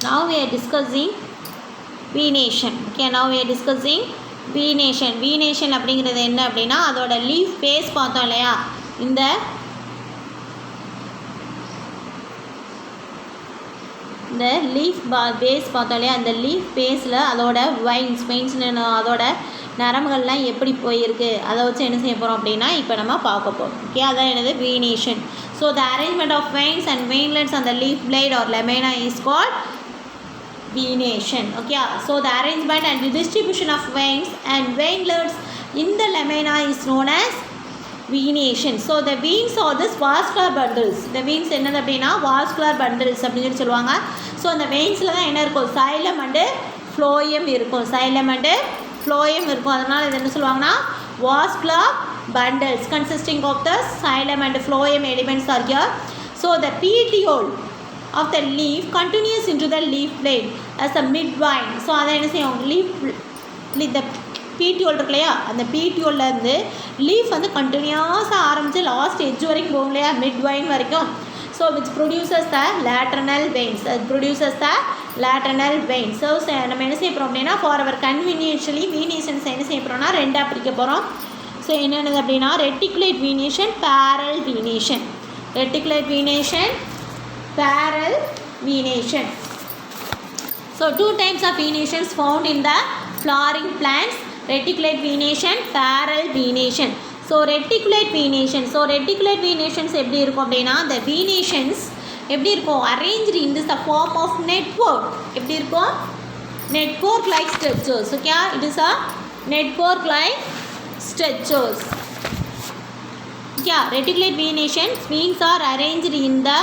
Now we are discussing venation. Okay, now we are discussing venation. Venation அப்படிங்கிறது என்ன அப்படின்னா அதோட லீஃப் பேஸ் பார்த்தோம் இல்லையா, இந்த லீஃப் பேஸ் பார்த்தோம் இல்லையா, அந்த லீஃப் பேஸில் அதோட வெயின்ஸ்னு அதோட நரம்புகள்லாம் எப்படி போயிருக்கு அதை வச்சு என்ன செய்ய போகிறோம் அப்படின்னா இப்போ நம்ம பார்க்க போகிறோம். ஓகே, அதான் என்னது venation. So the arrangement of veins and veinlets on the leaf blade or lamina is called venation. Okay, so the arrangement and the distribution of veins and veinlets in the lamina is known as venation. So the veins are this vascular bundles. The veins என்னது அப்படின்னா vascular bundles அப்படின்னு சொல்லுவாங்க. So அந்த வெயின்ஸில் தான் என்ன இருக்கும், xylem and phloem இருக்கும். Xylem and phloem இருக்கும். அதனால் இது என்ன சொல்லுவாங்கன்னா vascular bundles consisting of the xylem and phloem elements are here. So the petiole of the leaf continues into the leaf blade as a midvine. So அதை என்ன செய்யும், இந்த petiole இருக்கு இல்லையா, அந்த petiole லீஃப் வந்து கண்டினியூஸாக ஆரம்பித்து லாஸ்ட் எட்ஜ் வரைக்கும் போகும் இல்லையா, மிட்வைன் வரைக்கும். So which produces the lateral veins. It produces the lateral veins. So நம்ம என்ன செய்ய போகிறோம் அப்படின்னா ஃபார் அவர் கன்வீனியன்ஷியலி வீனேஷன்ஸ் என்ன செய்ய போகிறோம்னா ரெண்டாக பிரிக்க போகிறோம். ஸோ என்னென்னது அப்படின்னா reticulate venation, parallel venation. Reticulate venation, parallel venation. So two types of venations found in the flowering plants: reticulate venation, parallel venation. So reticulate venation. So reticulate venations எப்படி இருக்கும் அப்படின்னா the venations எப்படி இருக்கும், arranged in the form of network. எப்படி இருக்கும், network like structures. Okay, it is a network like structures. Yeah, reticulate venation veins are arranged in the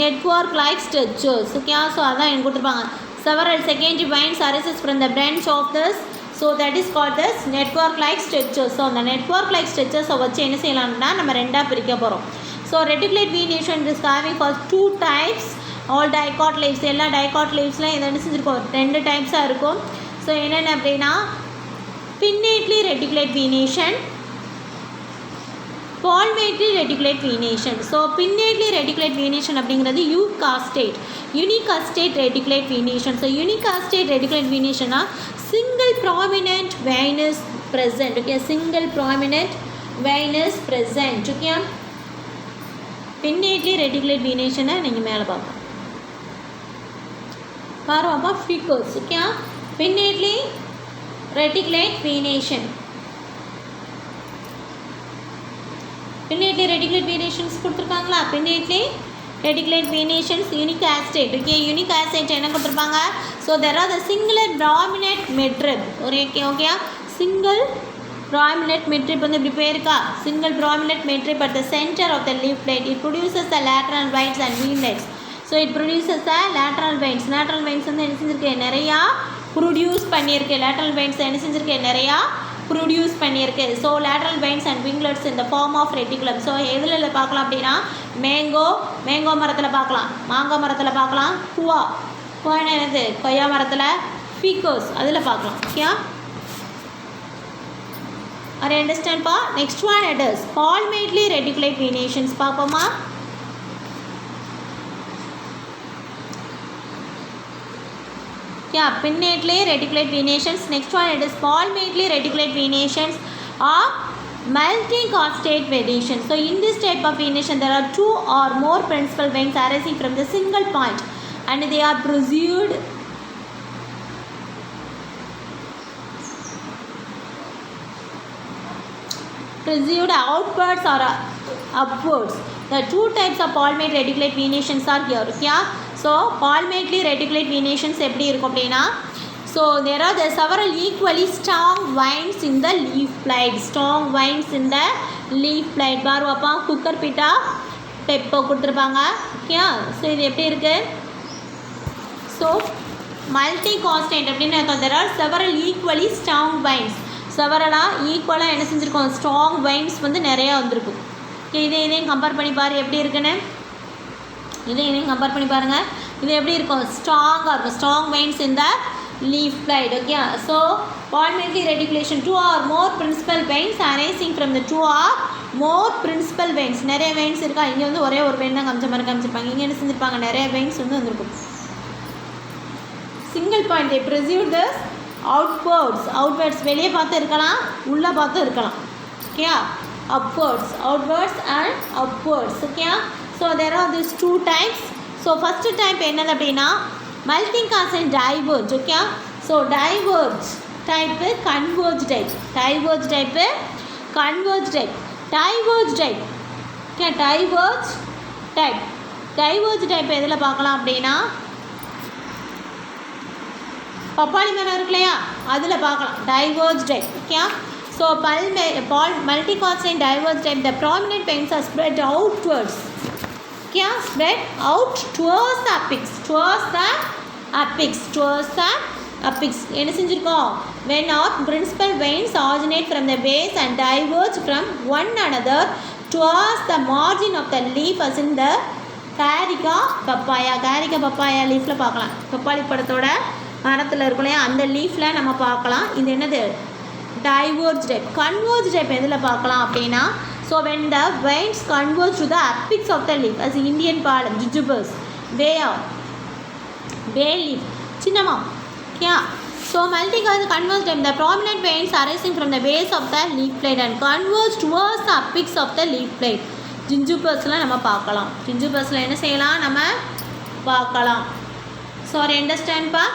network like structures. Okay, so அதான் எனக்கு கொடுத்துருப்பாங்க. Several secondary veins arises from the branch of this, so that is called this network like structures. So அந்த network like structures வச்சு என்ன செய்யலாம்னா நம்ம ரெண்டாக பிரிக்க போகிறோம். So reticulate venation is having for two types. All dicot leaves, எல்லா dicot லீவ்ஸ்லாம் இதை என்ன செஞ்சுருக்கோம், ரெண்டு டைப்ஸாக இருக்கும். ஸோ என்னென்ன அப்படின்னா pinnately reticulate venation, palmately reticulate venation. So pinnately reticulate venation அப்படிங்கிறது unicostate reticulate venation. So unicostate reticulate வீனேஷன்னா single prominent vein is present. Okay, single prominent vein is present. Okay, pinnately reticulate வீனேஷனை நீங்கள் மேலே பாருவாப்பா figures. Okay, pinnately reticulate venation, pinnately reticulate வீனேஷன்ஸ் கொடுத்துருக்காங்களா, pinnately reticulate venations unicostate. Okay, unicostate என்ன கொடுத்துருப்பாங்க, so there are the singular prominent midrib. ஒரு okay, single prominent midrib வந்து இப்படி போயிருக்கா, single prominent midrib at the centre of the leaf blade. It produces the lateral veins and veinlets. So it produces the lateral veins. Lateral veins வந்து என்ன செஞ்சுருக்கு, நிறையா produce பண்ணியிருக்கு. Lateral veins என்ன செஞ்சுருக்கு, நிறையா produce பண்ணியிருக்கு. So lateral veins and winglets இந்த form of reticulum. So எதில் பார்க்கலாம் அப்படின்னா மேங்கோ மரத்தில் பார்க்கலாம், மாங்காய் மரத்தில் பார்க்கலாம், குவா என்னது கொய்யா மரத்தில், ஃபிகோஸ் அதில் பார்க்கலாம். ஓகே, அதை அண்டர்ஸ்டாண்ட்ப்பா. Next one it is palmately reticulate venations. பார்ப்போமா, yeah, pinnately reticulate venations. Next one it is palmately reticulate venations or multicostate venation. So in this type of venation there are two or more principal veins arising from the single point and they are pursued outwards or upwards. The two types of palmate reticulate venations are here. Okay, so palmately reticulate venations எப்படி இருக்கும் அப்படின்னா, so there are the several equally strong veins in the leaf blade. Strong veins in the leaf blade. பாருவாப்பா Cucurbita pepo கொடுத்துருப்பாங்க. Okay, so இது எப்படி இருக்கு, so multi constant அப்படின்னு இருக்கும். there are several equally strong veins. செவரலாக ஈக்குவலாக என்ன செஞ்சுருக்கோம், ஸ்ட்ராங் வெயின்ஸ் வந்து நிறையா வந்திருக்கும். ஓகே, இதையும் கம்பேர் பண்ணி பாரு எப்படி இருக்குன்னு, இதையும் கம்பேர் பண்ணி பாருங்கள். இது எப்படி இருக்கும், ஸ்ட்ராங்காக இருக்கும். ஸ்ட்ராங் வெயின்ஸ் இந்த leaf flight. Okay, so palmately reticulation two or more principal veins arising from the two or more principal veins. நிறைய வெயின்ஸ் இருக்கா, இங்கே வந்து ஒரே ஒரு வெயின் தான் காமிச்ச மாதிரி காமிச்சிருப்பாங்க, இங்கே என்ன செஞ்சுருப்பாங்க நிறைய வெயின்ஸ் வந்து வந்திருக்கும். single point they perceive this outwards வெளியே பார்த்து இருக்கலாம் உள்ளே பார்த்து இருக்கலாம் okay outwards and upwards okay so there are these two types so first type என்னது அப்படின்னா melting cause and diverge okay so diverge type converge type diverge type okay diverge type எதில் பார்க்கலாம் அப்படின்னா பப்பாளி மரம் இருக்கு இல்லையா அதில் பார்க்கலாம் diverge type okay so multi-constant diverge type the prominent veins are spread outwards okay spread out towards the apex என்ன செஞ்சிருக்கோம் when our principal veins originate from the base and diverge from one another towards the margin of the leaf as in the Carica papaya லீஃபில் பார்க்கலாம் பப்பாளி பழத்தோட மரத்தில் இருக்கும் இல்லையா அந்த லீஃபில் நம்ம பார்க்கலாம் இது என்னது diverge type converge type எதில் பார்க்கலாம் அப்படின்னா so when the veins converge to the apex of the leaf as Indian palm jujubas bay leaf சின்னமா yeah so converge type the prominent veins arising from the base of the leaf plate and converge towards the apex of the leaf plate ஜிஞ்சுபர்ஸில் நம்ம பார்க்கலாம் ஜிஞ்சுபர்ஸில் என்ன செய்யலாம் நம்ம பார்க்கலாம் sorry understand பா